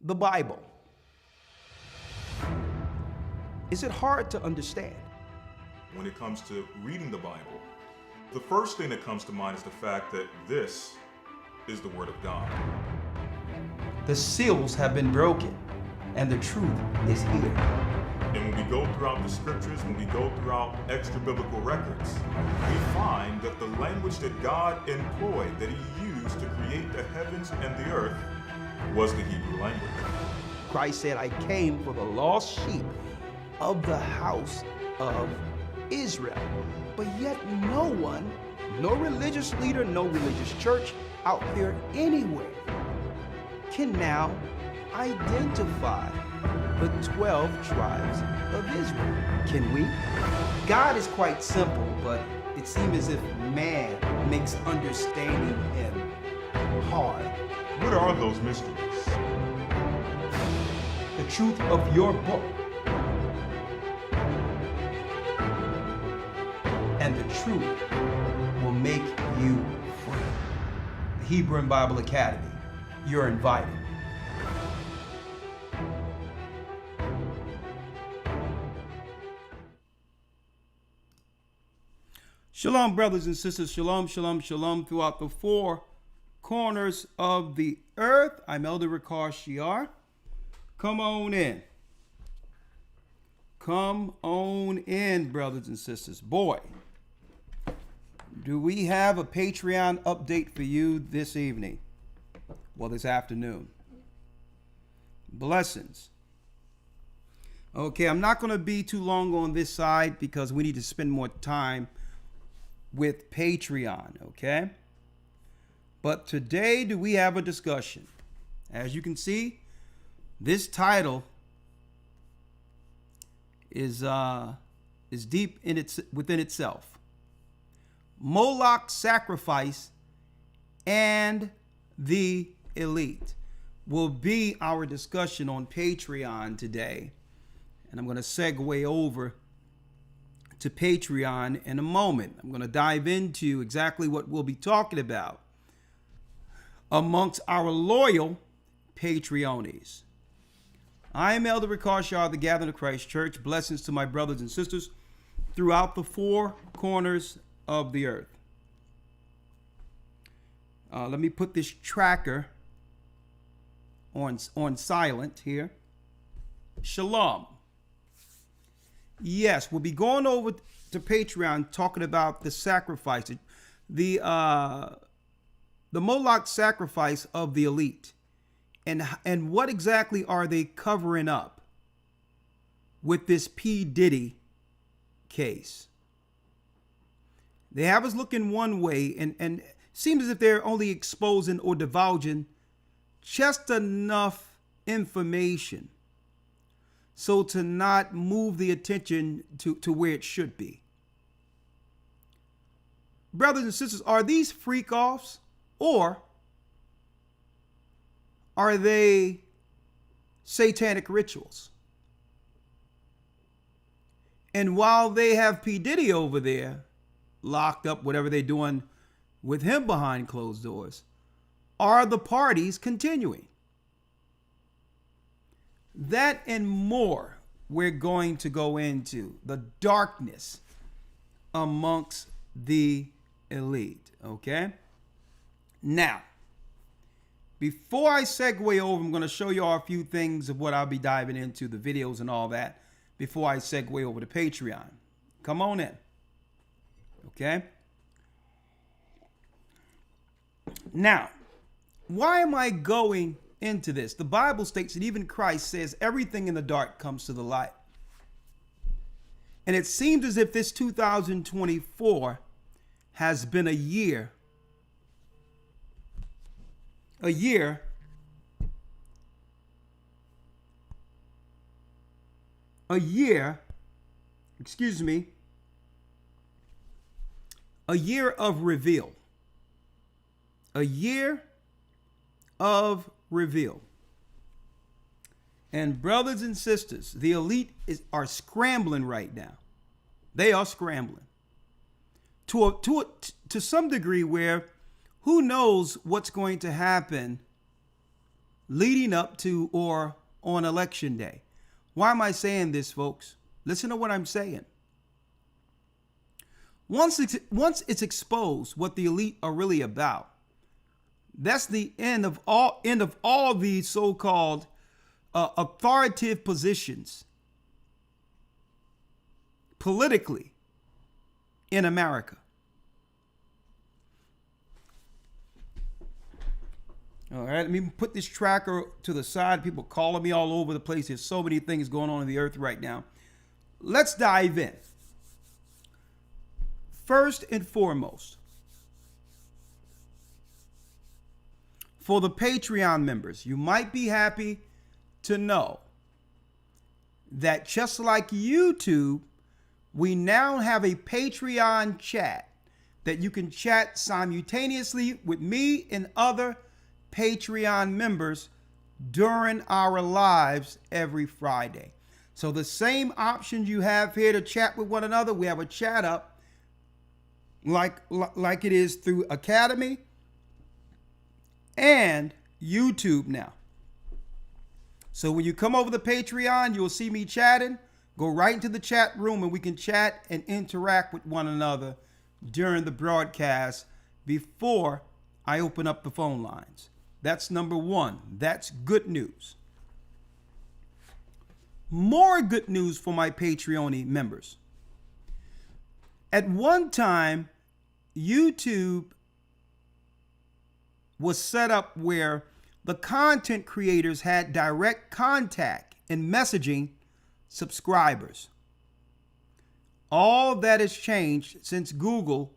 The Bible. Is it hard to understand? When it comes to reading the Bible, the first thing that comes to mind is the fact that this is the Word of God. The seals have been broken, and the truth is here. And when we go throughout the scriptures, when we go throughout extra biblical records, we find that the language that God employed, that He used to create the heavens and the earth, was the Hebrew language. Christ said, I came for the lost sheep of the house of Israel. But yet no one, no religious leader, no religious church out there anywhere can now identify the 12 tribes of Israel. Can we? God is quite simple, but it seems as if man makes understanding Him hard. What are those mysteries? The truth of your book and the truth will make you free. The Hebrew and Bible Academy. You're invited. Shalom, brothers and sisters. Shalom, shalom, shalom throughout the four corners of the earth. I'm Elder Ricard Shiar. Come on in. Come on in, brothers and sisters. Boy, do we have a Patreon update for you this evening? Well, this afternoon. Blessings. Okay, I'm not going to be too long on this side because we need to spend more time with Patreon, okay? But today, do we have a discussion? As you can see, this title is deep in within itself. Moloch sacrifice and the elite will be our discussion on Patreon today. And I'm going to segue over to Patreon in a moment. I'm going to dive into exactly what we'll be talking about amongst our loyal Patreonies. I am Elder Ricard Shiar, the Gathering of Christ Church. Blessings to my brothers and sisters throughout the four corners of the earth. Let me put this tracker on silent here. Shalom. Yes, we'll be going over to Patreon talking about the sacrifice, the Moloch sacrifice of the elite, and what exactly are they covering up with this P. Diddy case? They have us looking one way, and seems as if they're only exposing or divulging just enough information so to not move the attention to where it should be. Brothers and sisters, are these freak-offs or are they satanic rituals? And while they have P. Diddy over there, locked up, whatever they're doing with him behind closed doors, are the parties continuing? That and more we're going to go into, the darkness amongst the elite, okay? Now, before I segue over, I'm going to show you all a few things of what I'll be diving into, the videos and all that, before I segue over to Patreon. Come on in, okay? Now, why am I going into this? The Bible states that even Christ says everything in the dark comes to the light. And it seems as if this 2024 has been a year of reveal. A year of reveal. And brothers and sisters, the elite are scrambling right now. They are scrambling to some degree where who knows what's going to happen leading up to or on election day. Why am I saying this, folks? Listen to what I'm saying. Once it's exposed what the elite are really about, that's the end of all these so-called authoritative positions politically in America. All right, let me put this tracker to the side. People calling me all over the place. There's so many things going on in the earth right now. Let's dive in. First and foremost, for the Patreon members, you might be happy to know that just like YouTube, we now have a Patreon chat that you can chat simultaneously with me and other Patreon members during our lives every Friday. So the same options you have here to chat with one another, we have a chat up like it is through Academy and YouTube now. So when you come over to Patreon, you'll see me chatting. Go right into the chat room and we can chat and interact with one another during the broadcast before I open up the phone lines. That's number one. That's good news. More good news for my Patreon members. At one time, YouTube was set up where the content creators had direct contact and messaging subscribers. All that has changed since Google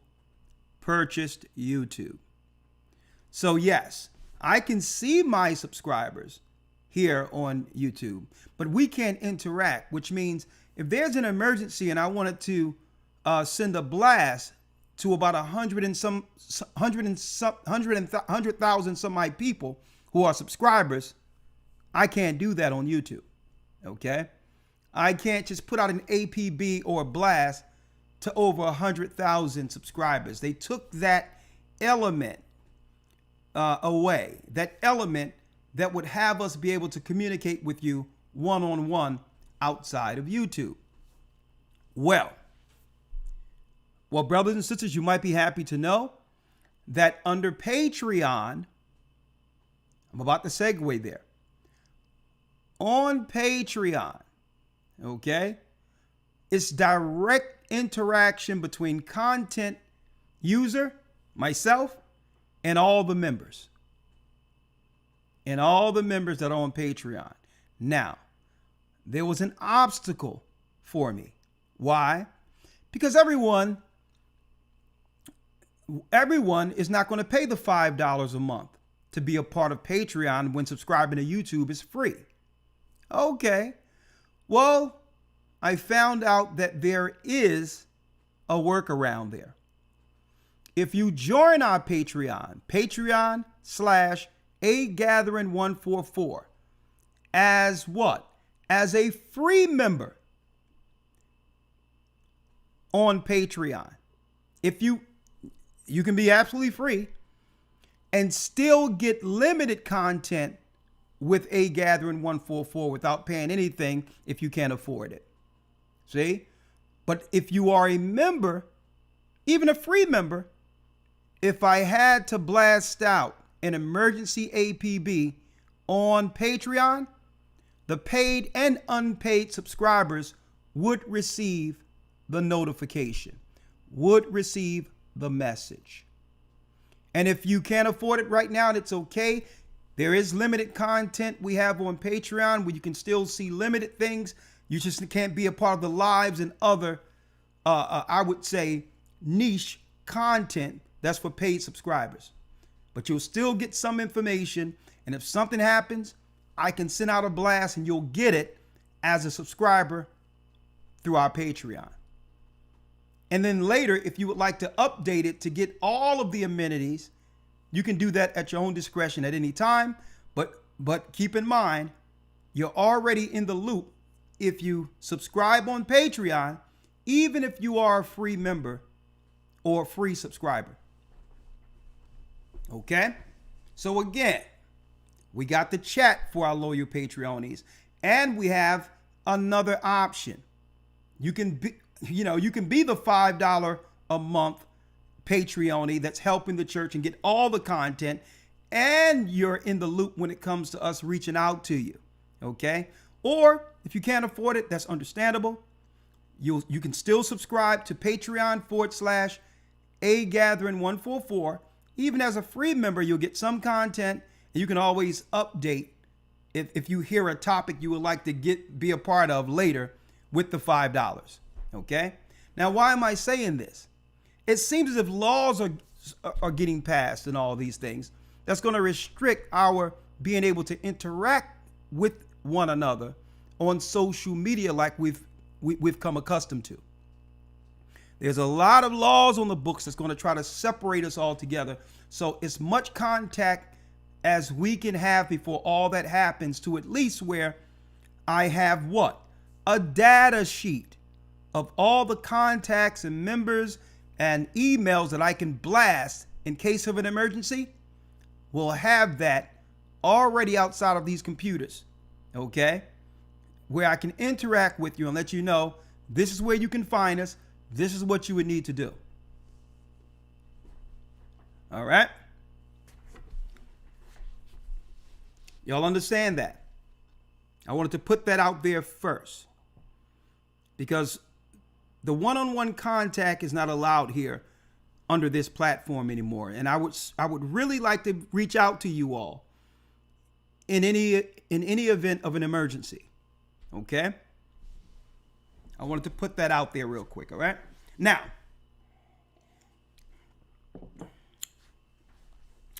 purchased YouTube. So yes, I can see my subscribers here on YouTube, but we can't interact, which means if there's an emergency and I wanted to send a blast to about 100,000 some odd people who are subscribers, I can't do that on YouTube. Okay, I can't just put out an APB or a blast to over 100,000 subscribers. They took that element away, that element that would have us be able to communicate with you one-on-one outside of YouTube. Well, brothers and sisters, you might be happy to know that under Patreon, I'm about to segue there. On Patreon, okay, it's direct interaction between content user, myself, and all the members. And all the members that are on Patreon. Now, there was an obstacle for me. Why? Because everyone is not going to pay the $5 a month to be a part of Patreon when subscribing to YouTube is free. Okay. Well, I found out that there is a workaround there. If you join our Patreon/AGathering144 as what? As a free member on Patreon. If you can be absolutely free and still get limited content with A Gathering 144 without paying anything if you can't afford it. See? But if you are a member, even a free member, if I had to blast out an emergency APB on Patreon, the paid and unpaid subscribers would receive the notification, would receive the message. And if you can't afford it right now, it's okay. There is limited content we have on Patreon where you can still see limited things. You just can't be a part of the lives and other, I would say, niche content that's for paid subscribers. But you'll still get some information. And if something happens, I can send out a blast and you'll get it as a subscriber through our Patreon. And then later, if you would like to update it to get all of the amenities, you can do that at your own discretion at any time. But keep in mind, you're already in the loop if you subscribe on Patreon, even if you are a free member or a free subscriber. Okay? So again, We got the chat for our loyal Patreonies, and we have another option. You can be, you can be the $5 a month Patreonie that's helping the church and get all the content, and you're in the loop when it comes to us reaching out to you. Okay? Or if you can't afford it, that's understandable. You can still subscribe to Patreon.com/AGathering144. Even as a free member, you'll get some content, and you can always update if you hear a topic you would like to be a part of later with the $5. Okay? Now, why am I saying this? It seems as if laws are getting passed and all these things that's going to restrict our being able to interact with one another on social media like we've come accustomed to. There's a lot of laws on the books that's going to try to separate us all together. So as much contact as we can have before all that happens, to at least where I have what? A data sheet of all the contacts and members and emails that I can blast in case of an emergency. We'll have that already outside of these computers. Okay? Where I can interact with you and let you know this is where you can find us. This is what you would need to do. All right? Y'all understand that? I wanted to put that out there first, because the one-on-one contact is not allowed here under this platform anymore. And I would really like to reach out to you all in any event of an emergency. Okay? I wanted to put that out there real quick, all right? Now,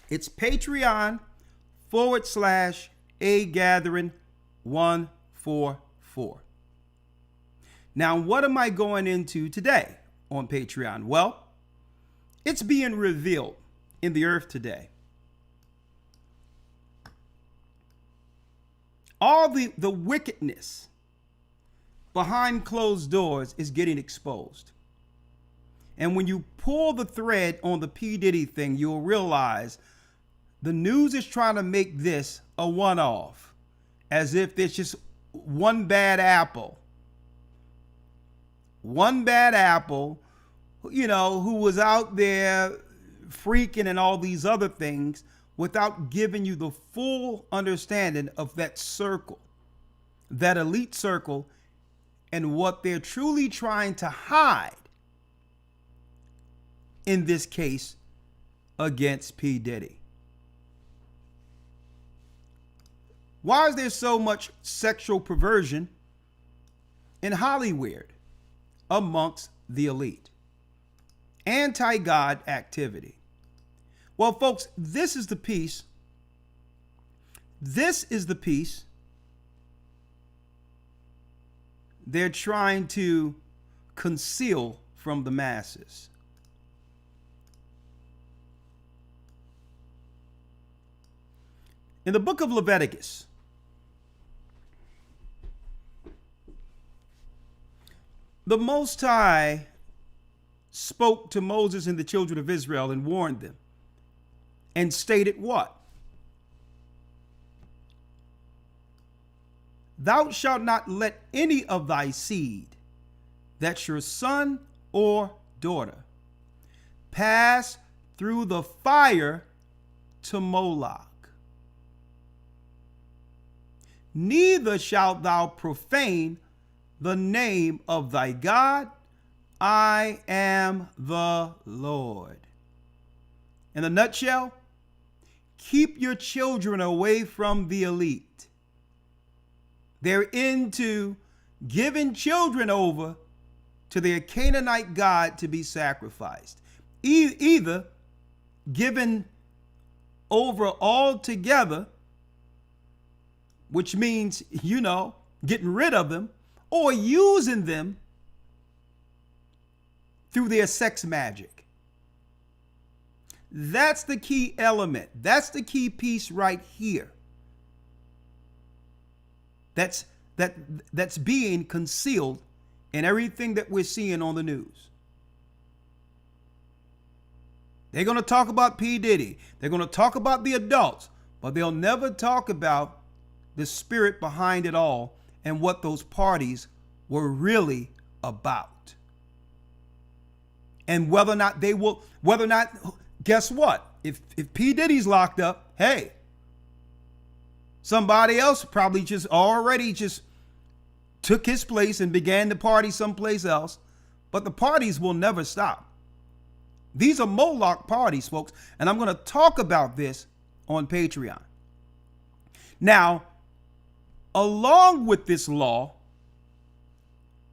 it's Patreon.com/AGathering144. Now, what am I going into today on Patreon? Well, it's being revealed in the earth today. All the wickedness behind closed doors is getting exposed. And when you pull the thread on the P. Diddy thing, you'll realize the news is trying to make this a one-off, as if there's just one bad apple. One bad apple, who was out there freaking and all these other things, without giving you the full understanding of that circle, that elite circle, and what they're truly trying to hide in this case against P. Diddy. Why is there so much sexual perversion in Hollywood amongst the elite? Anti-God activity. Well, folks, this is the piece. This is the piece they're trying to conceal from the masses. In the book of Leviticus, the Most High spoke to Moses and the children of Israel and warned them and stated what? Thou shalt not let any of thy seed, that's your son or daughter, pass through the fire to Moloch. Neither shalt thou profane the name of thy God. I am the Lord. In a nutshell, keep your children away from the elite. They're into giving children over to their Canaanite god to be sacrificed. Either given over altogether, which means, getting rid of them, or using them through their sex magic. That's the key element. That's the key piece right here. That's being concealed in everything that we're seeing on the news. They're going to talk about P. Diddy. They're going to talk about the adults. but they'll never talk about the spirit behind it all and what those parties were really about. And whether or not guess what? If P. Diddy's locked up, hey, somebody else probably just took his place and began to party someplace else. But the parties will never stop. These are Moloch parties, folks. And I'm going to talk about this on Patreon. Now, along with this law,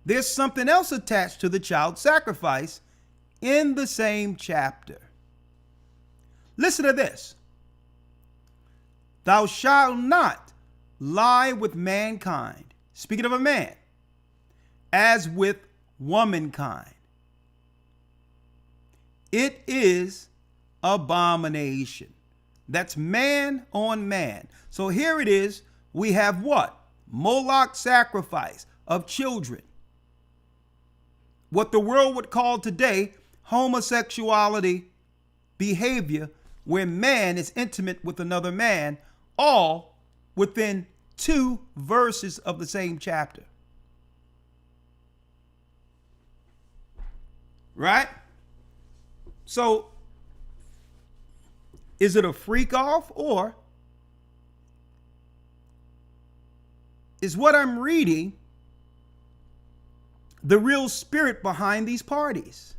there's something else attached to the child sacrifice in the same chapter. Listen to this. Thou shalt not lie with mankind, speaking of a man, as with womankind. It is abomination. That's man on man. So here it is. We have what? Moloch sacrifice of children. What the world would call today homosexuality behavior, where man is intimate with another man, all within 2 verses of the same chapter. Right? So, is it a freak off, or is what I'm reading the real spirit behind these parties?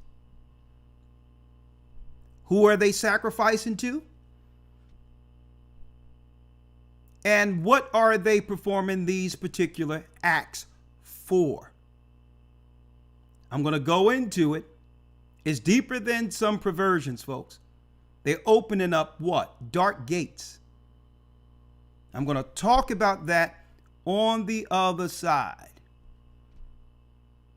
Who are they sacrificing to? And what are they performing these particular acts for? I'm going to go into it. It's deeper than some perversions, folks. They're opening up what? Dark gates. I'm going to talk about that on the other side.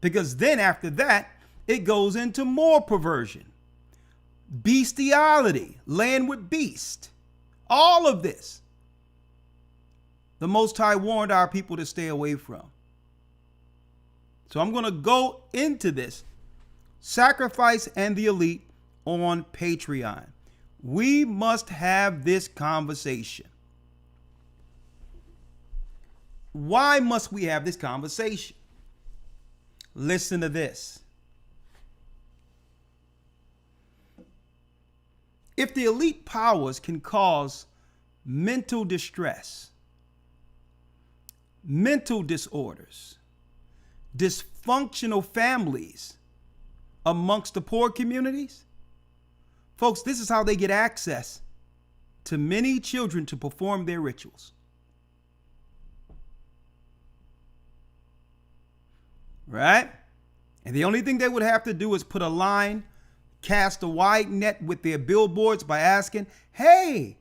Because then after that, it goes into more perversion. Bestiality, laying with beast. All of this, the Most High warned our people to stay away from. So I'm going to go into this sacrifice and the elite on Patreon. We must have this conversation. Why must we have this conversation? Listen to this. If the elite powers can cause mental distress, mental disorders, dysfunctional families amongst the poor communities, folks, this is how they get access to many children to perform their rituals. Right? And the only thing they would have to do is put a line, cast a wide net with their billboards by asking, hey,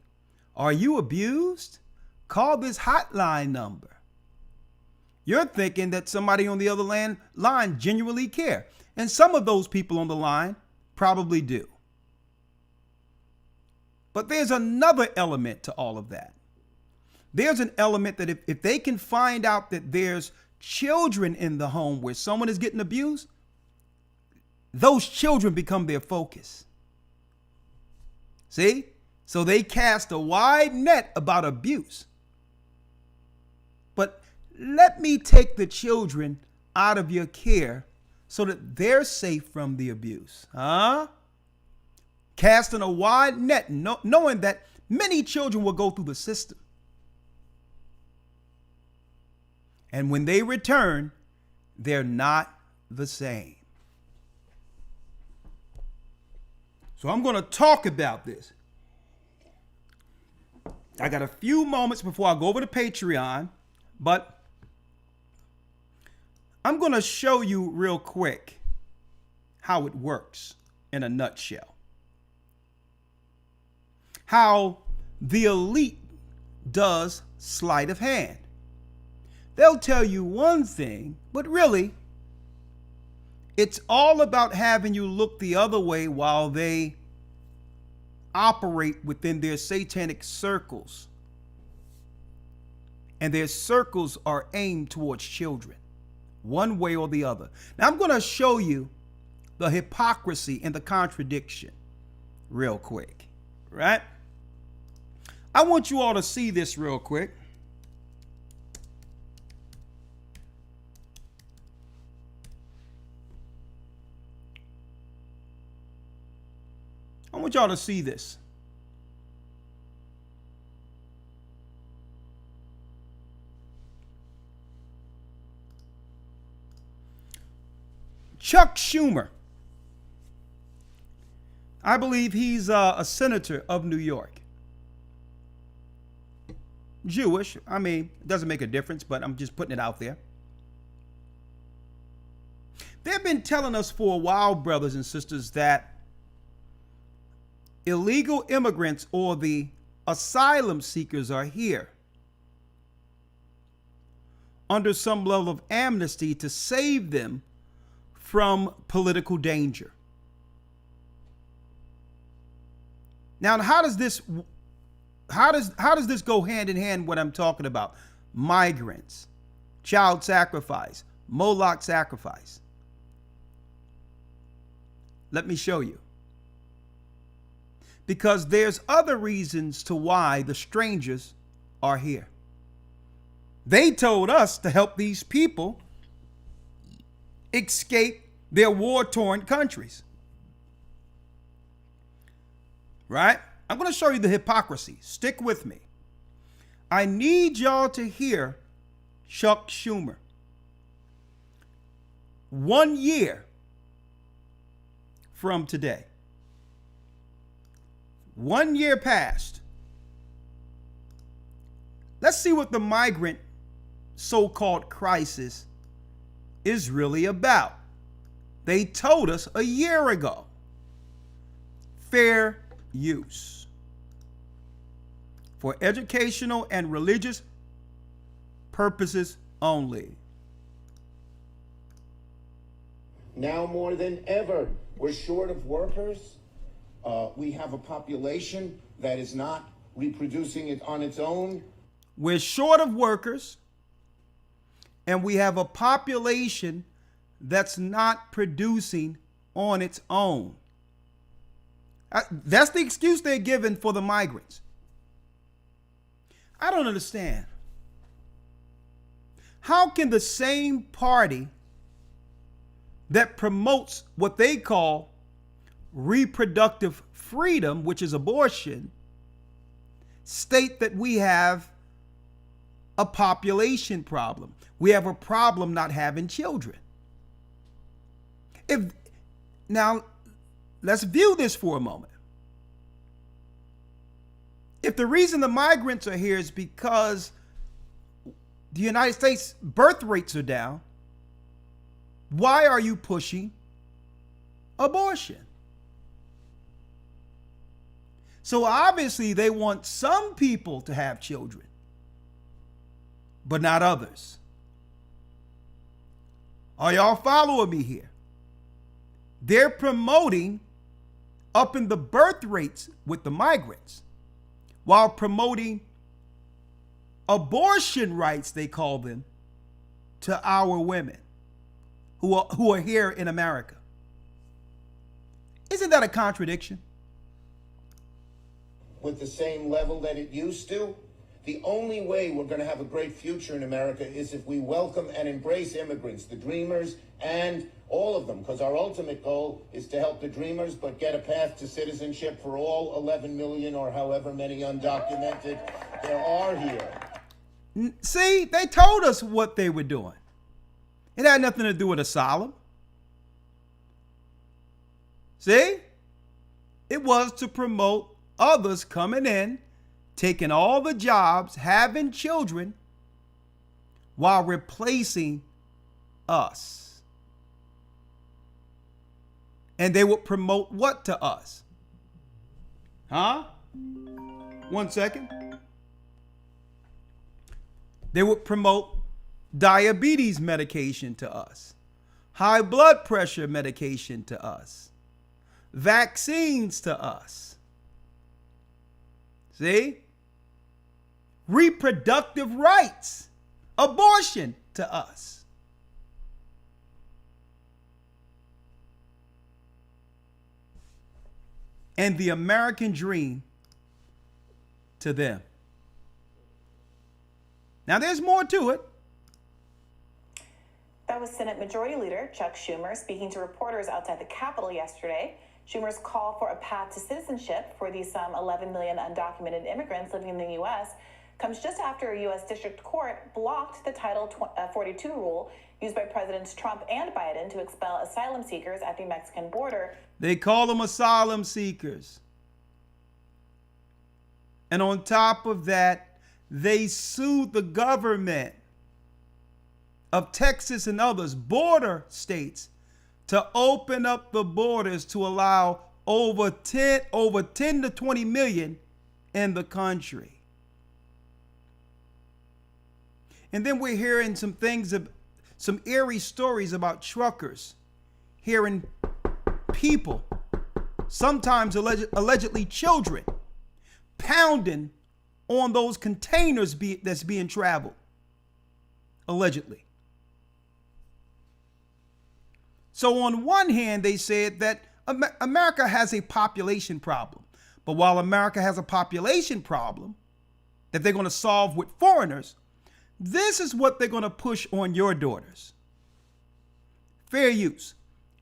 are you abused? Call this hotline number. You're thinking that somebody on the other line genuinely care. And some of those people on the line probably do. But there's another element to all of that. There's an element that if they can find out that there's children in the home where someone is getting abused, those children become their focus. See? So they cast a wide net about abuse. But let me take the children out of your care so that they're safe from the abuse. Casting a wide net, knowing that many children will go through the system. And when they return, they're not the same. So I'm going to talk about this. I got a few moments before I go over to Patreon, but I'm going to show you real quick how it works in a nutshell. How the elite does sleight of hand. They'll tell you one thing, but really, it's all about having you look the other way while they operate within their satanic circles. And their circles are aimed towards children, one way or the other. Now, I'm going to show you the hypocrisy and the contradiction real quick, right? I want you all to see this real quick. I want y'all to see this. Chuck Schumer. I believe he's a senator of New York. Jewish. I mean, it doesn't make a difference, but I'm just putting it out there. They've been telling us for a while, brothers and sisters, that illegal immigrants or the asylum seekers are here under some level of amnesty to save them from political danger. Now, how does this go hand in hand what I'm talking about? Migrants, child sacrifice, Moloch sacrifice. Let me show you. Because there's other reasons to why the strangers are here. They told us to help these people escape their war-torn countries. Right? I'm going to show you the hypocrisy. Stick with me. I need y'all to hear Chuck Schumer. 1 year from today. 1 year passed. Let's see what the migrant so-called crisis is really about. They told us a year ago. Fair use for educational and religious purposes only. Now more than ever, we're short of workers. We have a population that is not reproducing it on its own. We're short of workers, and we have a population that's not producing on its own. That's the excuse they're giving for the migrants. I don't understand. How can the same party that promotes what they call reproductive freedom, which is abortion, state that we have a population problem? We have a problem not having children. Now, let's view this for a moment. If the reason the migrants are here is because the United States birth rates are down, why are you pushing abortion? So obviously they want some people to have children, but not others. Are y'all following me here? They're promoting upping the birth rates with the migrants while promoting abortion rights, they call them, to our women who are here in America. Isn't that a contradiction? With the same level that it used to. The only way we're going to have a great future in America is if we welcome and embrace immigrants, the dreamers and all of them, because our ultimate goal is to help the dreamers, but get a path to citizenship for all 11 million or however many undocumented there are here. See, they told us what they were doing. It had nothing to do with asylum. See? It was to promote others coming in, taking all the jobs, having children, while replacing us. And they would promote what to us? Huh? 1 second. They would promote diabetes medication to us, high blood pressure medication to us, vaccines to us. See? Reproductive rights, abortion to us. And the American dream to them. Now, there's more to it. That was Senate Majority Leader Chuck Schumer speaking to reporters outside the Capitol yesterday. Schumer's call for a path to citizenship for the some 11 million undocumented immigrants living in the U.S. comes just after a U.S. District Court blocked the Title 42 rule used by Presidents Trump and Biden to expel asylum seekers at the Mexican border. They call them asylum seekers. And on top of that, they sued the government of Texas and others, border states, to open up the borders to allow over 10 to 20 million in the country. And then we're hearing some things, some eerie stories about truckers, hearing people, sometimes allegedly children, pounding on those containers that's being traveled, allegedly. So on one hand, they said that America has a population problem. But while America has a population problem that they're going to solve with foreigners, this is what they're going to push on your daughters. Fair use,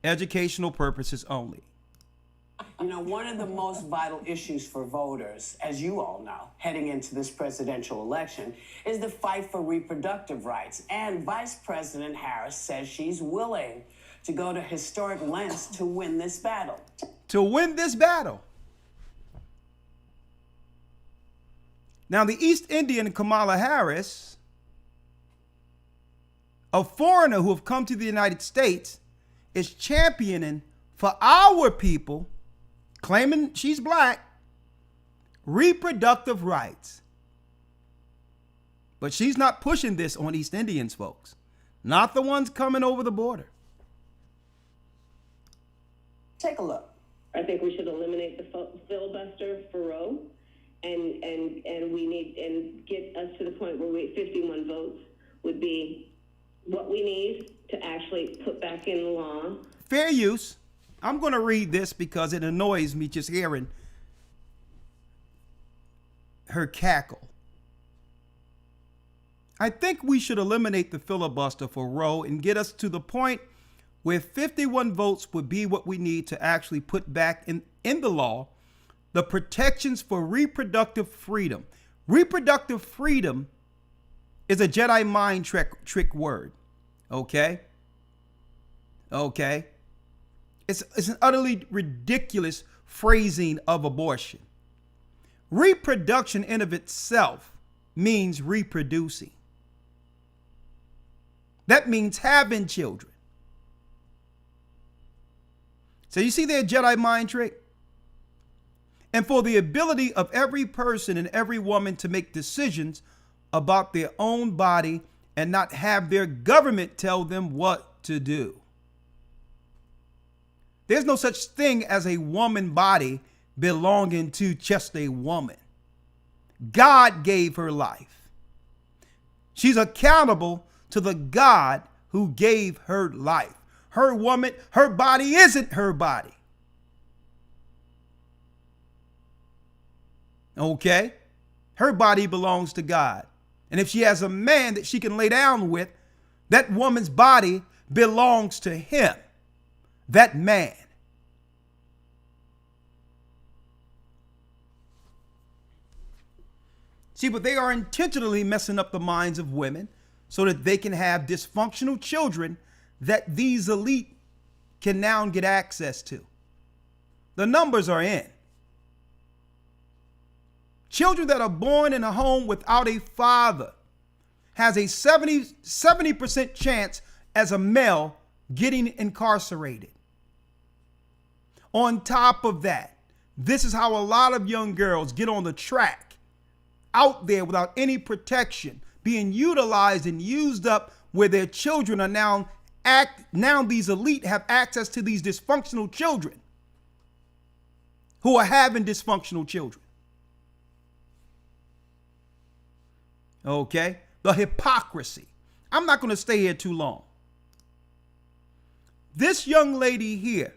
educational purposes only. You know, one of the most vital issues for voters, as you all know, heading into this presidential election, is the fight for reproductive rights. And Vice President Harris says she's willing to go to historic lengths to win this battle. To win this battle. Now, the East Indian Kamala Harris, a foreigner who have come to the United States, is championing for our people, claiming she's black, reproductive rights. But she's not pushing this on East Indians, folks. Not the ones coming over the border. Take a look. I think we should eliminate the filibuster for Roe, and we need and get us to the point where 51 votes would be what we need to actually put back in the law. Fair use. I'm going to read this because it annoys me just hearing her cackle. I think we should eliminate the filibuster for Roe and get us to the point where 51 votes would be what we need to actually put back in the law the protections for reproductive freedom. Reproductive freedom is a Jedi mind trick word. Okay? Okay? It's an utterly ridiculous phrasing of abortion. Reproduction in of itself means reproducing. That means having children. So you see their Jedi mind trick? And for the ability of every person and every woman to make decisions about their own body and not have their government tell them what to do. There's no such thing as a woman body belonging to just a woman. God gave her life. She's accountable to the God who gave her life. Her woman, her body isn't her body. Okay? Her body belongs to God. And if she has a man that she can lay down with, that woman's body belongs to him, that man. See, but they are intentionally messing up the minds of women so that they can have dysfunctional children that these elite can now get access to. The numbers are in. Children that are born in a home without a father has a 70% chance as a male getting incarcerated. On top of that, this is how a lot of young girls get on the track out there without any protection, being utilized and used up, where their children are now these elite have access to these dysfunctional children who are having dysfunctional children. Okay? The hypocrisy. I'm not going to stay here too long. This young lady here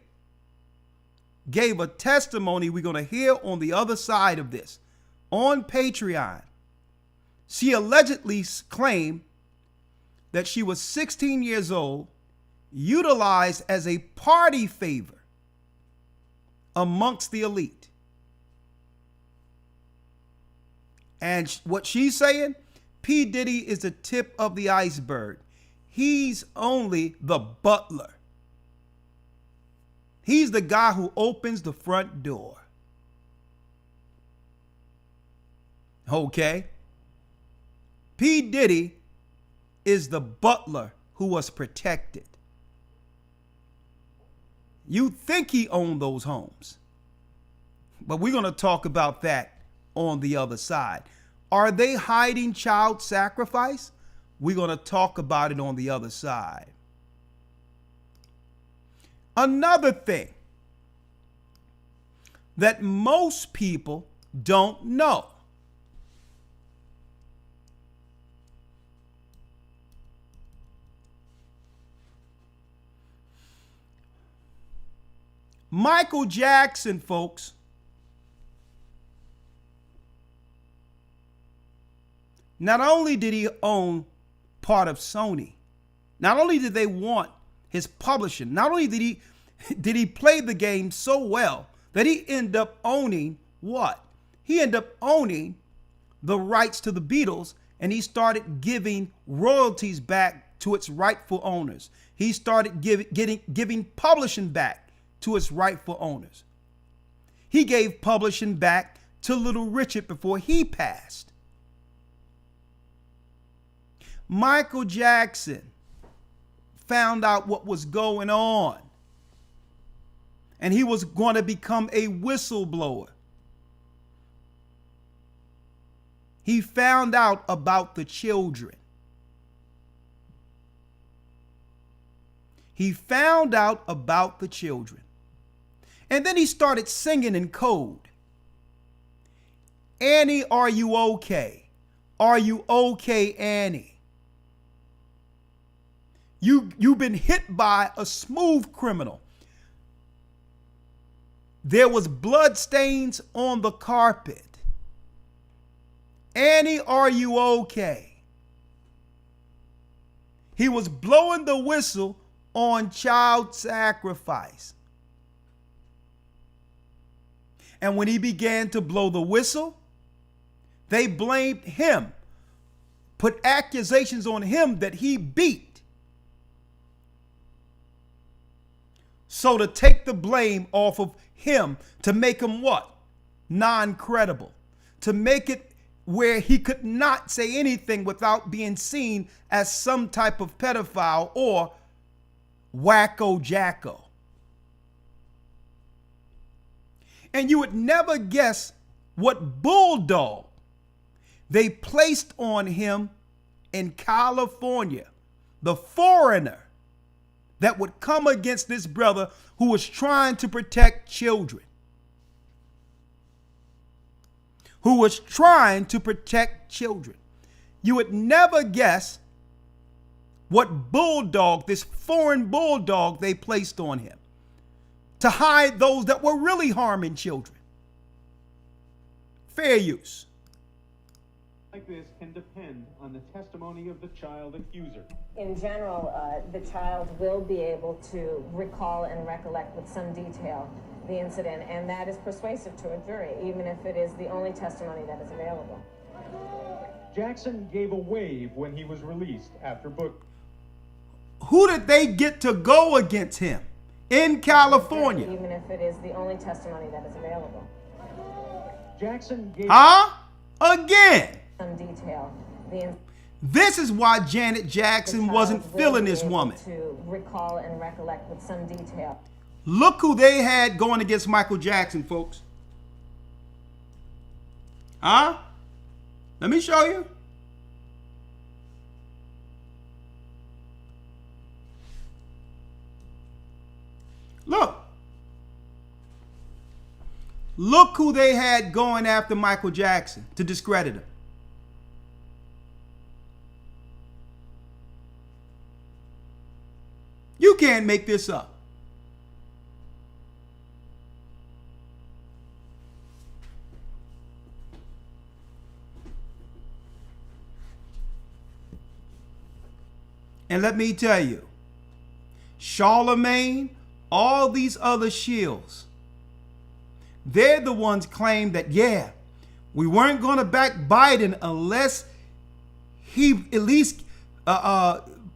gave a testimony we're going to hear on the other side of this. on Patreon. She allegedly claimed that she was 16 years old, utilized as a party favor amongst the elite. And what she's saying, P. Diddy is the tip of the iceberg. He's only the butler. He's the guy who opens the front door. Okay? P. Diddy is the butler who was protected. You think he owned those homes. But we're going to talk about that on the other side. Are they hiding child sacrifice? We're going to talk about it on the other side. Another thing that most people don't know. Michael Jackson, folks, not only did he own part of Sony, not only did they want his publishing, not only did he play the game so well that he ended up owning what? He ended up owning the rights to the Beatles, and he started giving royalties back to its rightful owners. He started giving publishing back to its rightful owners. He gave publishing back to Little Richard before he passed. Michael Jackson found out what was going on, and he was going to become a whistleblower. He found out about the children. He found out about the children. And then he started singing in code. Annie, are you okay? Are you okay, Annie? You've been hit by a smooth criminal. There was blood stains on the carpet. Annie, are you okay? He was blowing the whistle on child sacrifice. And when he began to blow the whistle, they blamed him, put accusations on him that he beat. So to take the blame off of him, to make him what? Non-credible. To make it where he could not say anything without being seen as some type of pedophile or wacko jacko. And you would never guess what bulldog they placed on him in California. The foreigner that would come against this brother who was trying to protect children. Who was trying to protect children. You would never guess what bulldog, this foreign bulldog they placed on him to hide those that were really harming children. Fair use. Like this can depend on the testimony of the child accuser. In general, the child will be able to recall and recollect with some detail the incident, and that is persuasive to a jury, even if it is the only testimony that is available. Jackson gave a wave when he was released after book. Who did they get to go against him in California? Even if it is the only testimony that is available. Jackson gave Again. Some detail. This is why Janet Jackson wasn't feeling this woman. To recall and recollect with some detail. Look who they had going against Michael Jackson, folks. Let me show you. Look who they had going after Michael Jackson to discredit him. You can't make this up. And let me tell you, Charlemagne, all these other shills, they're the ones claim that, yeah, we weren't going to back Biden unless he at least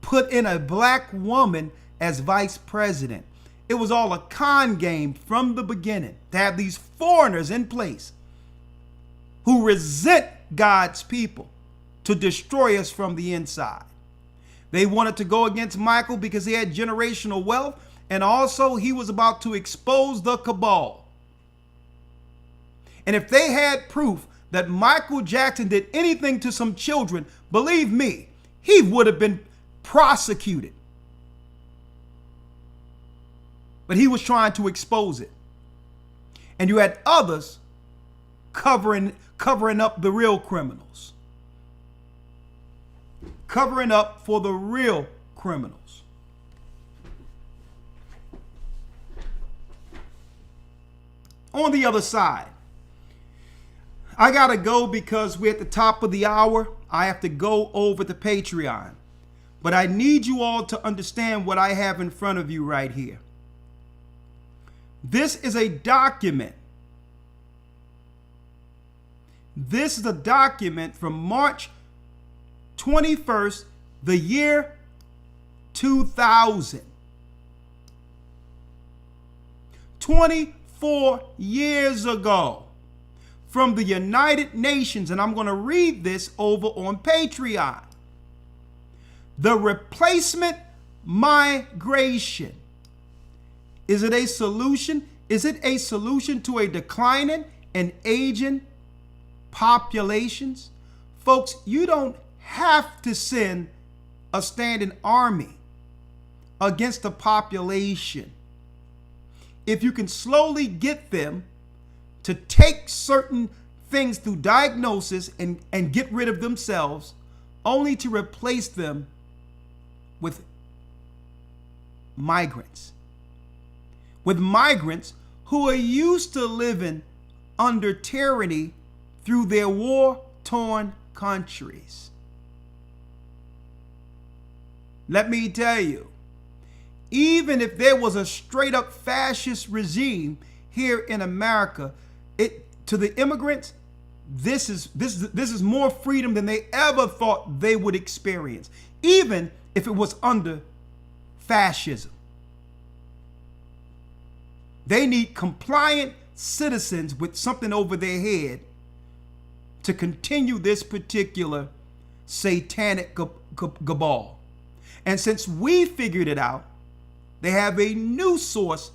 put in a black woman as vice president. It was all a con game from the beginning to have these foreigners in place who resent God's people to destroy us from the inside. They wanted to go against Michael because he had generational wealth, and also he was about to expose the cabal. And if they had proof that Michael Jackson did anything to some children, believe me, he would have been prosecuted. But he was trying to expose it. And you had others covering up the real criminals. Covering up for the real criminals. On the other side, I gotta go because we're at the top of the hour. I have to go over to Patreon. But I need you all to understand what I have in front of you right here. This is a document. This is a document from March 21st, the year 2000. 24 years ago. From the United Nations, and I'm going to read this over on Patreon. The replacement migration. Is it a solution? Is it a solution to a declining and aging populations? Folks, you don't have to send a standing army against the population. If you can slowly get them to take certain things through diagnosis and get rid of themselves, only to replace them with migrants. With migrants who are used to living under tyranny through their war-torn countries. Let me tell you, even if there was a straight-up fascist regime here in America, to the immigrants, this is more freedom than they ever thought they would experience, even if it was under fascism. They need compliant citizens with something over their head to continue this particular satanic cabal. And since we figured it out, they have a new source.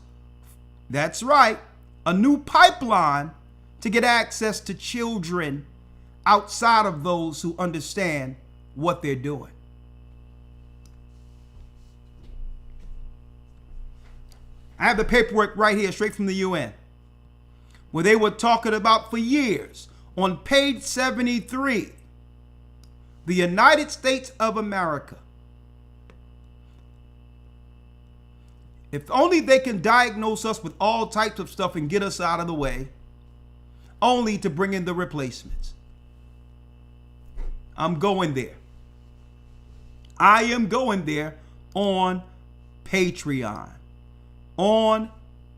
That's right. A new pipeline to get access to children outside of those who understand what they're doing. I have the paperwork right here, straight from the UN, where they were talking about for years, on page 73, the United States of America. If only they can diagnose us with all types of stuff and get us out of the way, only to bring in the replacements. I'm going there. I am going there on Patreon. On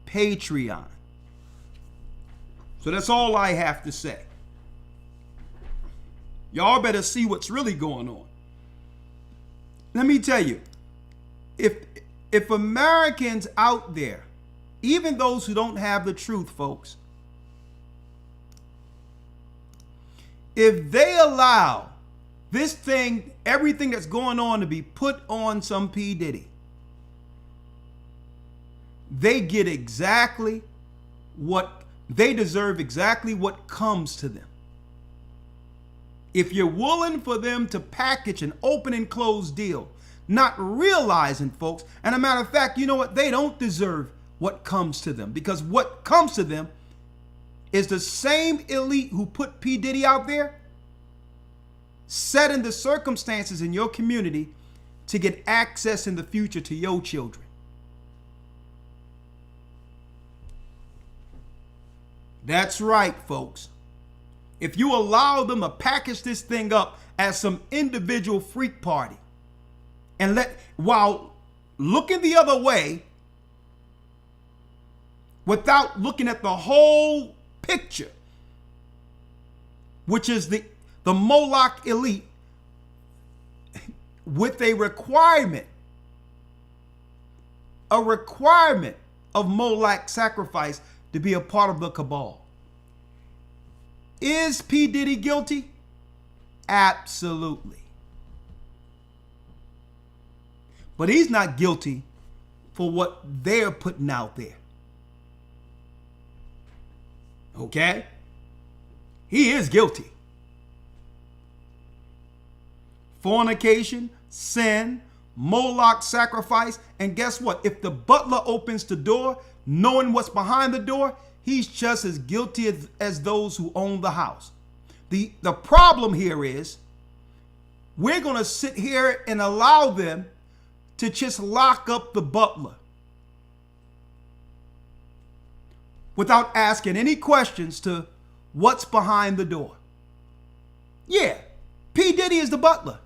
Patreon. So that's all I have to say. Y'all better see what's really going on. Let me tell you, if Americans out there, even those who don't have the truth, folks, if they allow this thing, everything that's going on, to be put on some P. Diddy, they get exactly what they deserve, exactly what comes to them. If you're willing for them to package an open and closed deal, not realizing, folks, and a matter of fact, you know what? They don't deserve what comes to them, because what comes to them is the same elite who put P. Diddy out there, setting the circumstances in your community to get access in the future to your children. That's right, folks. If you allow them to package this thing up as some individual freak party and while looking the other way, without looking at the whole picture, which is the Moloch elite, with a requirement of Moloch sacrifice to be a part of the cabal. Is P. Diddy guilty? Absolutely. But he's not guilty for what they're putting out there. Okay? He is guilty. Fornication, sin, Moloch sacrifice, and guess what? If the butler opens the door, knowing what's behind the door, he's just as guilty as those who own the house. The problem here is we're going to sit here and allow them to just lock up the butler without asking any questions to what's behind the door. Yeah, P. Diddy is the butler.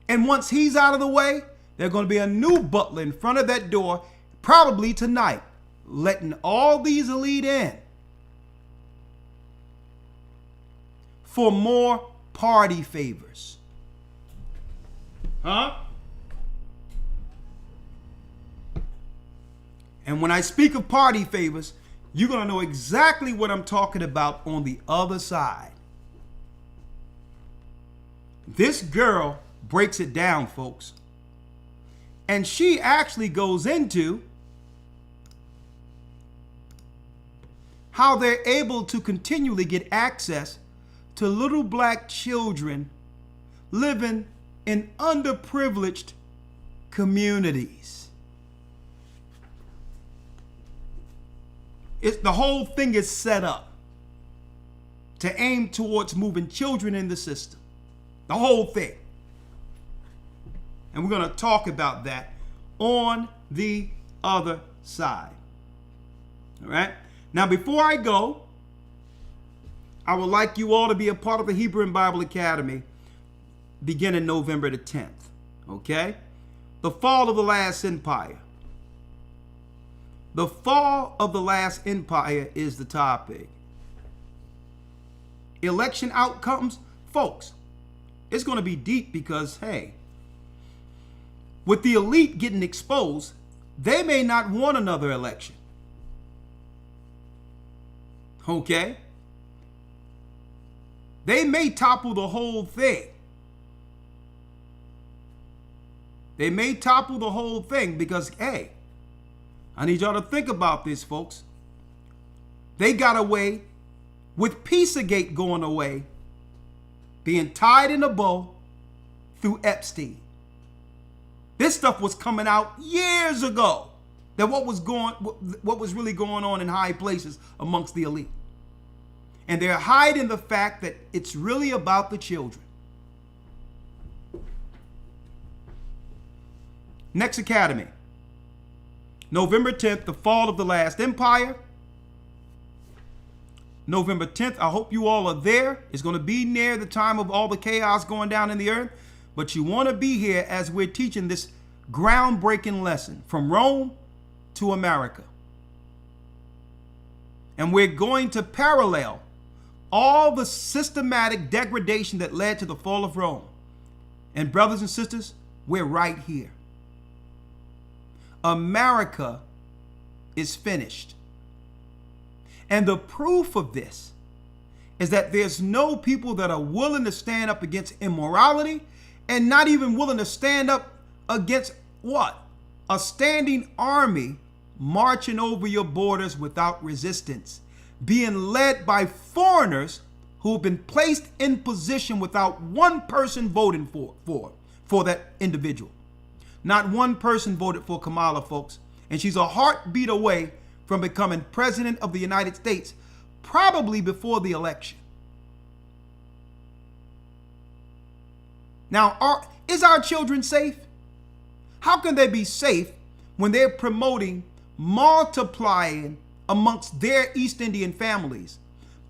And once he's out of the way, there's going to be a new butler in front of that door, probably tonight, letting all these elite in for more party favors. Huh? And when I speak of party favors, you're going to know exactly what I'm talking about on the other side. This girl breaks it down, folks. And she actually goes into how they're able to continually get access to little black children living in underprivileged communities. The whole thing is set up to aim towards moving children in the system. The whole thing. And we're going to talk about that on the other side. All right. Now, before I go, I would like you all to be a part of the Hebrew and Bible Academy beginning November the 10th. Okay. The fall of the last empire. The fall of the last empire is the topic. Election outcomes, folks, it's going to be deep because, hey, with the elite getting exposed, they may not want another election. Okay? They may topple the whole thing. They may topple the whole thing because, hey, I need y'all to think about this, folks. They got away with Pizzagate going away, being tied in a bow through Epstein. This stuff was coming out years ago, that what was really going on in high places amongst the elite. And they're hiding the fact that it's really about the children. Next Academy. November 10th, the fall of the last empire. November 10th, I hope you all are there. It's going to be near the time of all the chaos going down in the earth. But you want to be here as we're teaching this groundbreaking lesson from Rome to America. And we're going to parallel all the systematic degradation that led to the fall of Rome. And brothers and sisters, we're right here. America is finished. And the proof of this is that there's no people that are willing to stand up against immorality and not even willing to stand up against what? A standing army marching over your borders without resistance, being led by foreigners who have been placed in position without one person voting for that individual. Not one person voted for Kamala, folks, and she's a heartbeat away from becoming president of the United States, probably before the election. Now, is our children safe? How can they be safe when they're promoting multiplying amongst their East Indian families,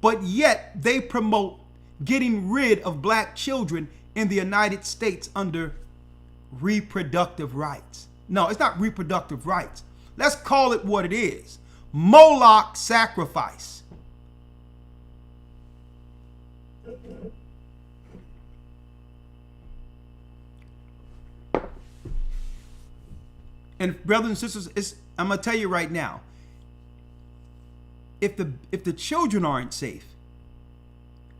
but yet they promote getting rid of black children in the United States under reproductive rights. No, it's not reproductive rights. Let's call it what it is. Moloch sacrifice. And brothers and sisters, I'm gonna tell you right now, if the children aren't safe,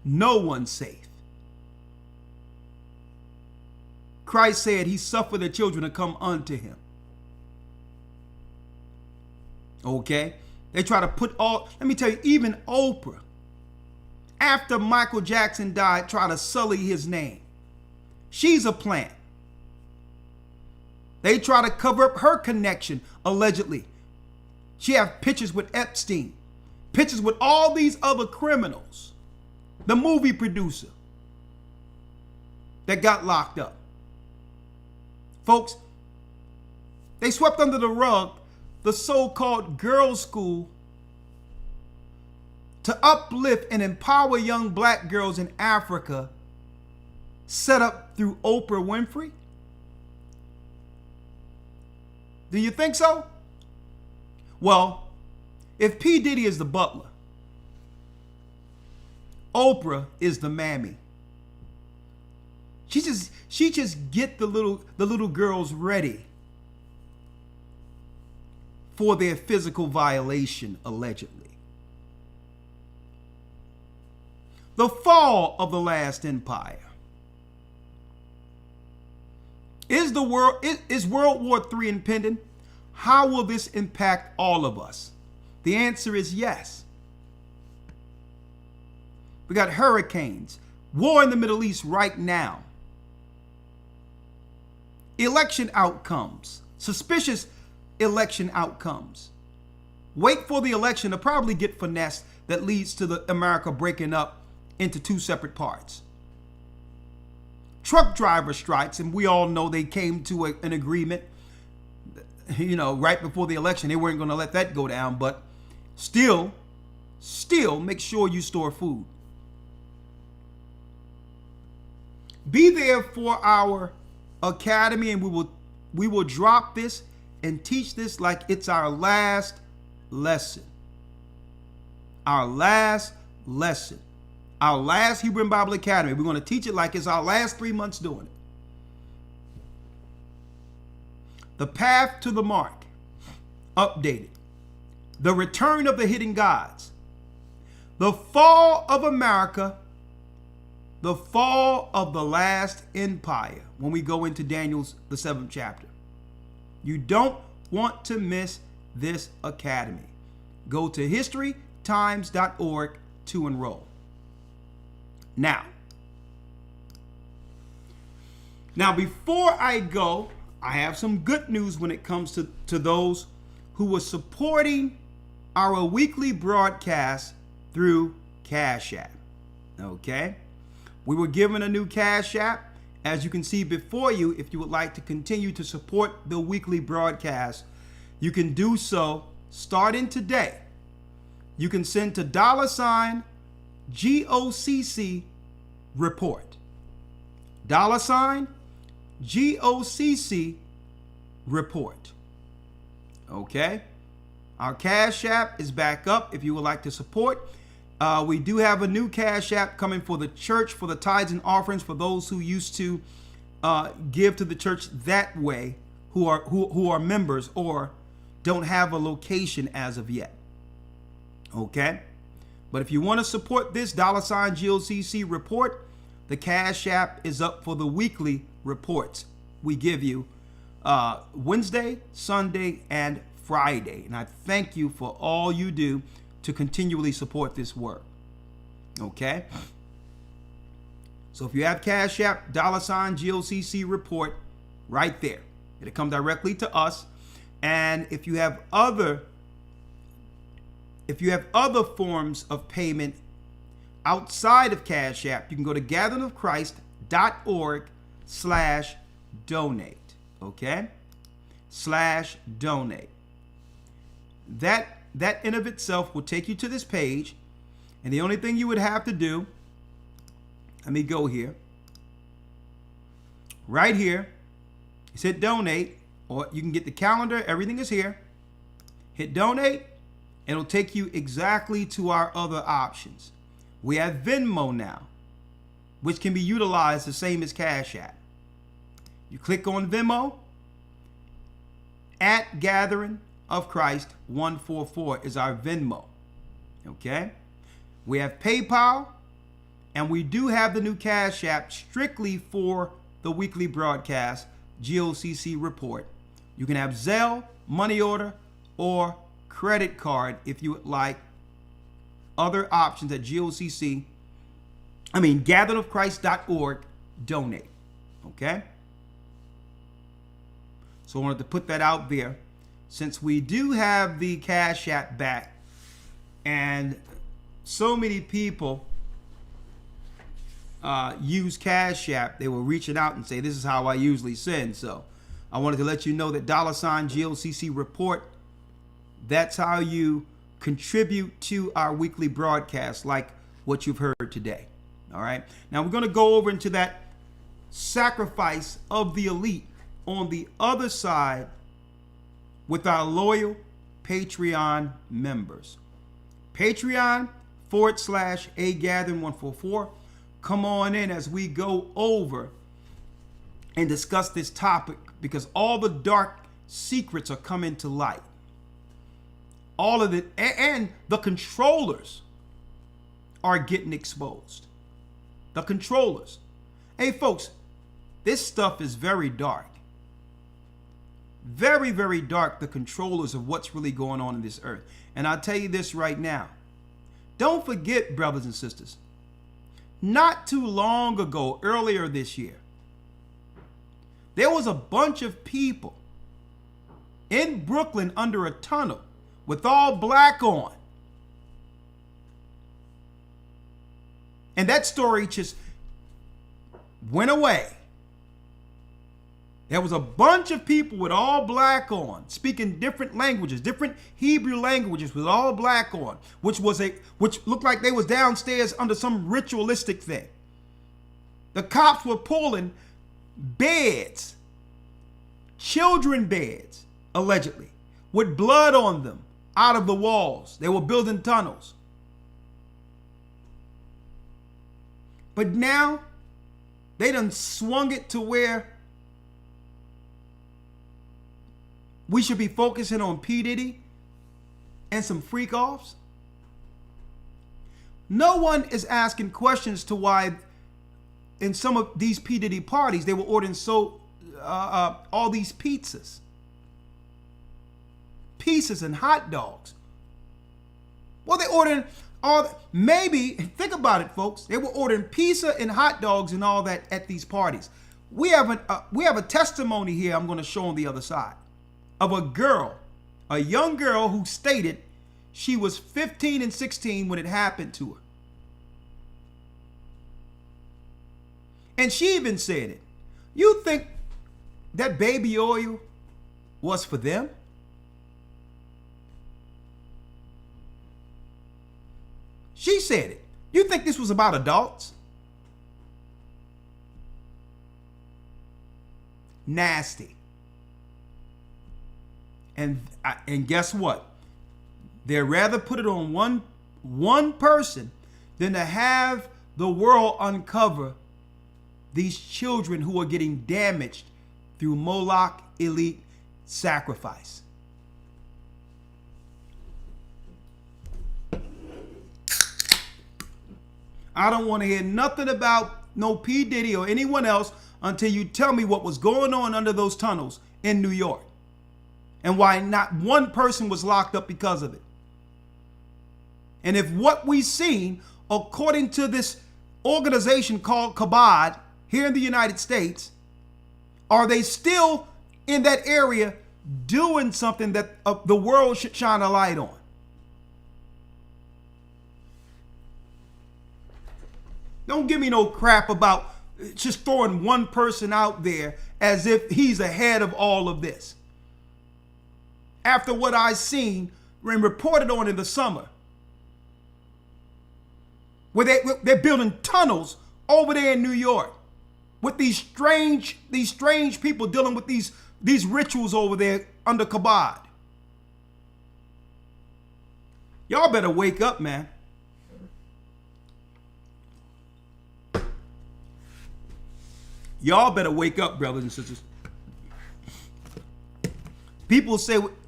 no one's safe. Christ said he suffered the children to come unto him. Okay? They try to put all, let me tell you, even Oprah, after Michael Jackson died, tried to sully his name. She's a plant. They try to cover up her connection, allegedly. She have pictures with Epstein, pictures with all these other criminals. The movie producer that got locked up. Folks, they swept under the rug the so-called girls' school to uplift and empower young black girls in Africa, set up through Oprah Winfrey. Do you think so? Well, if P. Diddy is the butler, Oprah is the mammy. She just get the little girls ready for their physical violation, allegedly. The fall of the last empire. Is World War III impending? How will this impact all of us? The answer is yes. We got hurricanes, war in the Middle East right now. Election outcomes, suspicious election outcomes. Wait for the election to probably get finessed that leads to the America breaking up into two separate parts. Truck driver strikes, and we all know they came to an agreement, right before the election. They weren't going to let that go down, but still make sure you store food. Be there for our academy, and we will drop this and teach this like it's our last lesson. Our last lesson. Our last Hebrew and Bible Academy. We're going to teach it like it's our last 3 months doing it. The path to the mark. Updated. The return of the hidden gods. The fall of America. The fall of the last empire. When we go into Daniel's, the 7th chapter. You don't want to miss this academy. Go to historytimes.org to enroll. Now, before I go, I have some good news when it comes to those who are supporting our weekly broadcast through Cash App. Okay? We were given a new Cash App. As you can see before you, if you would like to continue to support the weekly broadcast, you can do so starting today. You can send to $GOCC report. $GOCC report. Okay? Our Cash App is back up if you would like to support. We do have a new Cash App coming for the church, for the tithes and offerings, for those who used to give to the church that way, who are members or don't have a location as of yet. Okay? But if you want to support this $GOCC report, the Cash App is up for the weekly reports we give you Wednesday, Sunday, and Friday. And I thank you for all you do to continually support this work. Okay? So if you have Cash App, $GOCC report, right there. It'll come directly to us. And if you have other forms of payment outside of Cash App, you can go to gatheringofchrist.org/donate. Okay? /donate. That in of itself will take you to this page. And the only thing you would have to do, let me go here. Right here, Just hit donate, or you can get the calendar. Everything is here. Hit donate, and it'll take you exactly to our other options. We have Venmo now, which can be utilized the same as Cash App. You click on Venmo, at Gathering of Christ 144 is our Venmo. Okay? We have PayPal, and we do have the new Cash App strictly for the weekly broadcast, GOCC report. You can have Zelle, money order, or credit card if you would like. Other options at gatheredofchrist.org, donate. Okay? So I wanted to put that out there. Since we do have the Cash App back, and so many people use Cash App, they were reaching out and say, this is how I usually send. So I wanted to let you know that $ GOCC report, that's how you contribute to our weekly broadcast, like what you've heard today. All right. Now we're going to go over into that sacrifice of the elite on the other side with our loyal Patreon members. Patreon.com/agathering144. Come on in as we go over and discuss this topic, because all the dark secrets are coming to light. All of it, and the controllers are getting exposed. The controllers. Hey folks, this stuff is very dark. Very, very dark, the controllers of what's really going on in this earth. And I'll tell you this right now. Don't forget, brothers and sisters, not too long ago, earlier this year, there was a bunch of people in Brooklyn under a tunnel with all black on. And that story just went away. There was a bunch of people with all black on, speaking different languages, different Hebrew languages with all black on, which looked like they was downstairs under some ritualistic thing. The cops were pulling beds, children beds, allegedly, with blood on them out of the walls. They were building tunnels. But now they done swung it to where we should be focusing on P. Diddy and some freak offs. No one is asking questions to why in some of these P. Diddy parties they were ordering all these pizzas and hot dogs. Well, they ordering maybe, think about it, folks. They were ordering pizza and hot dogs and all that at these parties. We have a testimony here I'm going to show on the other side of a young girl who stated she was 15 and 16 when it happened to her. And she even said it. You think that baby oil was for them? She said it. You think this was about adults? Nasty. And guess what? They'd rather put it on one person than to have the world uncover these children who are getting damaged through Moloch elite sacrifice. I don't want to hear nothing about no P. Diddy or anyone else until you tell me what was going on under those tunnels in New York and why not one person was locked up because of it. And if what we've seen, according to this organization called Kabod here in the United States, are they still in that area doing something that the world should shine a light on? Don't give me no crap about just throwing one person out there as if he's ahead of all of this. After what I've seen and reported on in the summer, where they're building tunnels over there in New York with these strange people dealing with these rituals over there under Kabod. Y'all better wake up, man. Y'all better wake up, brothers and sisters. People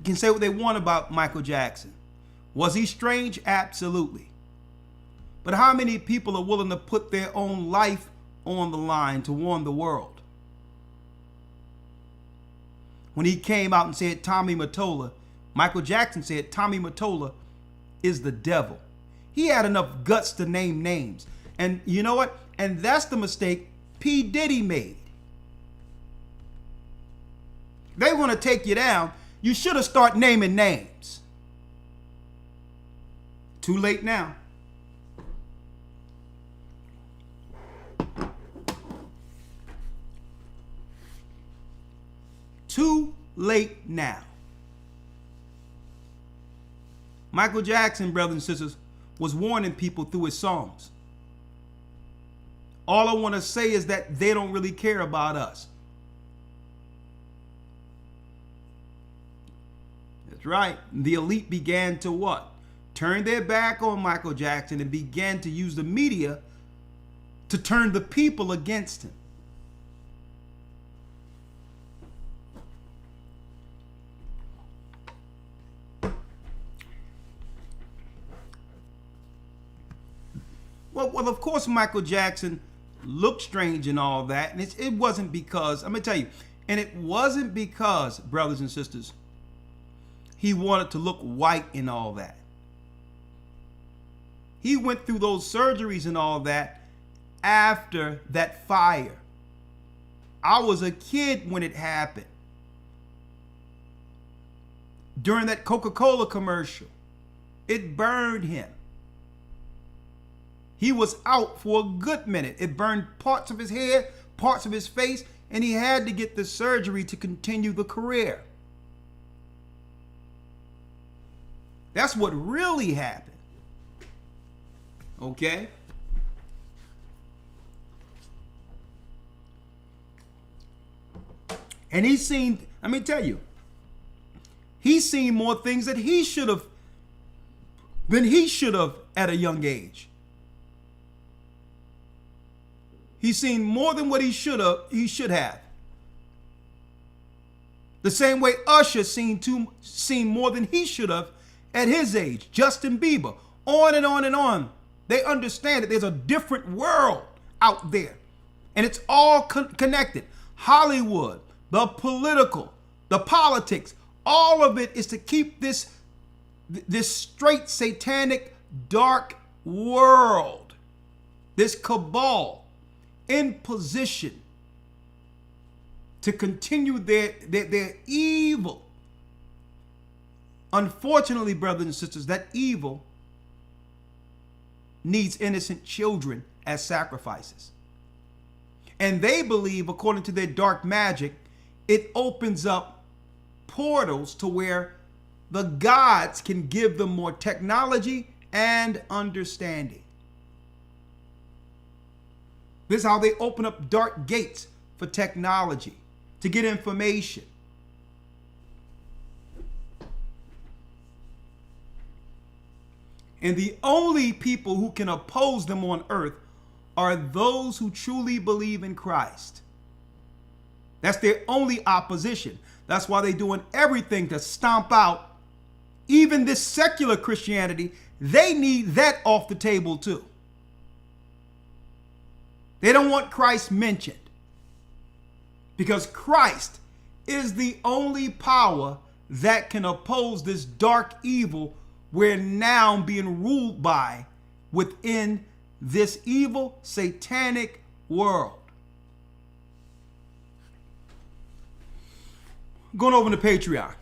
can say what they want about Michael Jackson. Was he strange? Absolutely. But how many people are willing to put their own life on the line to warn the world? When he came out and said Tommy Mottola, Michael Jackson said Tommy Mottola is the devil. He had enough guts to name names. And you know what? And that's the mistake P. Diddy made. They want to take you down. You should have started naming names. Too late now. Too late now. Michael Jackson, brothers and sisters, was warning people through his songs. All I want to say is that they don't really care about us. That's right. The elite began to what? Turn their back on Michael Jackson and began to use the media to turn the people against him. Well, of course, Michael Jackson looked strange and all that. And it wasn't because, I'm going to tell you, and it wasn't because, brothers and sisters, he wanted to look white and all that. He went through those surgeries and all that after that fire. I was a kid when it happened. During that Coca-Cola commercial, it burned him. He was out for a good minute. It burned parts of his head, parts of his face, and he had to get the surgery to continue the career. That's what really happened. Okay? And he's seen, let me tell you, he's seen more things than he should have at a young age. He's seen more than what he should have. The same way Usher seen more than he should have at his age. Justin Bieber, on and on and on. They understand that there's a different world out there. And it's all connected. Hollywood, the political, the politics, all of it is to keep this straight satanic dark world, this cabal, in position to continue their evil. Unfortunately, brothers and sisters, that evil needs innocent children as sacrifices. And they believe, according to their dark magic, it opens up portals to where the gods can give them more technology and understanding. This is how they open up dark gates for technology, to get information. And the only people who can oppose them on earth are those who truly believe in Christ. That's their only opposition. That's why they're doing everything to stomp out even this secular Christianity. They need that off the table too. They don't want Christ mentioned, because Christ is the only power that can oppose this dark evil we're now being ruled by within this evil satanic world. Going over to Patreon.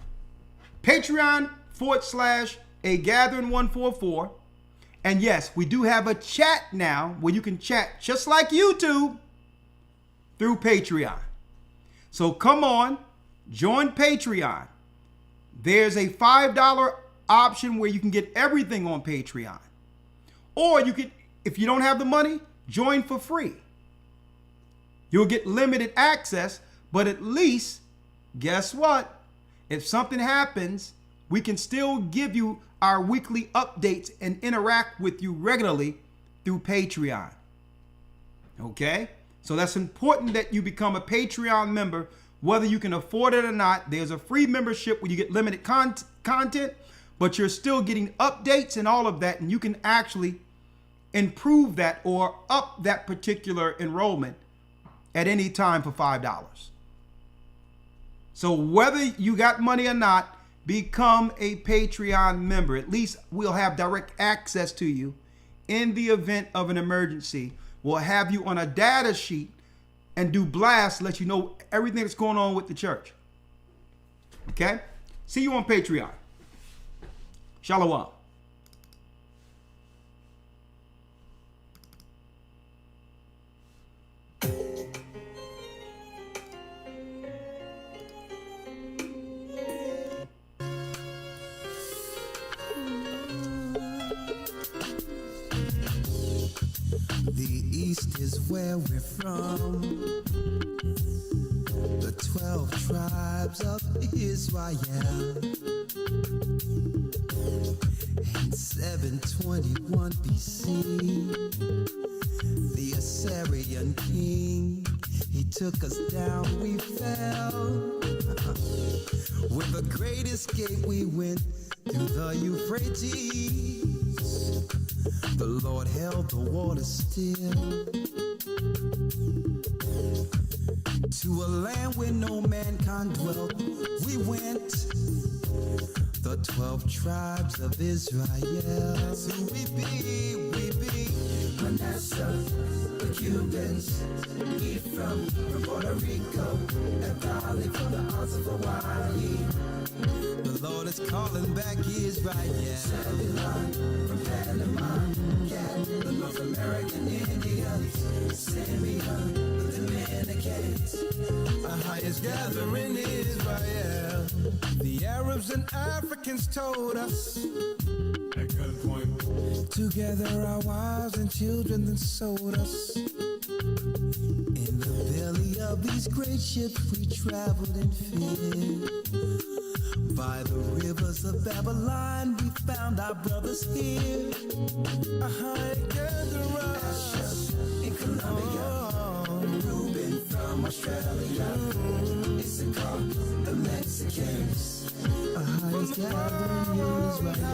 Patreon.com/agathering144. And yes, we do have a chat now where you can chat just like YouTube through Patreon. So come on, join Patreon. There's a $5 option where you can get everything on Patreon. Or you could, if you don't have the money, join for free. You'll get limited access, but at least, guess what? If something happens, we can still give you our weekly updates and interact with you regularly through Patreon. Okay? So that's important that you become a Patreon member, whether you can afford it or not. There's a free membership where you get limited content, but you're still getting updates and all of that, and you can actually improve that or up that particular enrollment at any time for $5. So whether you got money or not, become a Patreon member. At least we'll have direct access to you in the event of an emergency. We'll have you on a data sheet and do blasts, let you know everything that's going on with the church. Okay? See you on Patreon. Shalom. The East is where we're from. The 12 tribes of Israel. In 721 BC, the Assyrian king, he took us down, we fell. With a great escape, we went through the Euphrates. The Lord held the water still. To a land where no mankind dwelt, we went. The 12 tribes of Israel. So we be Manasseh, the Cubans, Ephraim from Puerto Rico, and Valley from the Isles of Hawaii. The Lord is calling back Israel. Zebulon from Panama, yeah, the North American Indians, Simeon, the Dominicans, our highest gathering Israel. The Arabs and Africans told us, at gunpoint, together our wives and children then sold us. In the belly of these great ships we traveled and fed. By the rivers of Babylon we found our brothers here. Asher in Colombia, Reuben from Australia, Issachar, the Mexicans, our highest gathering is right.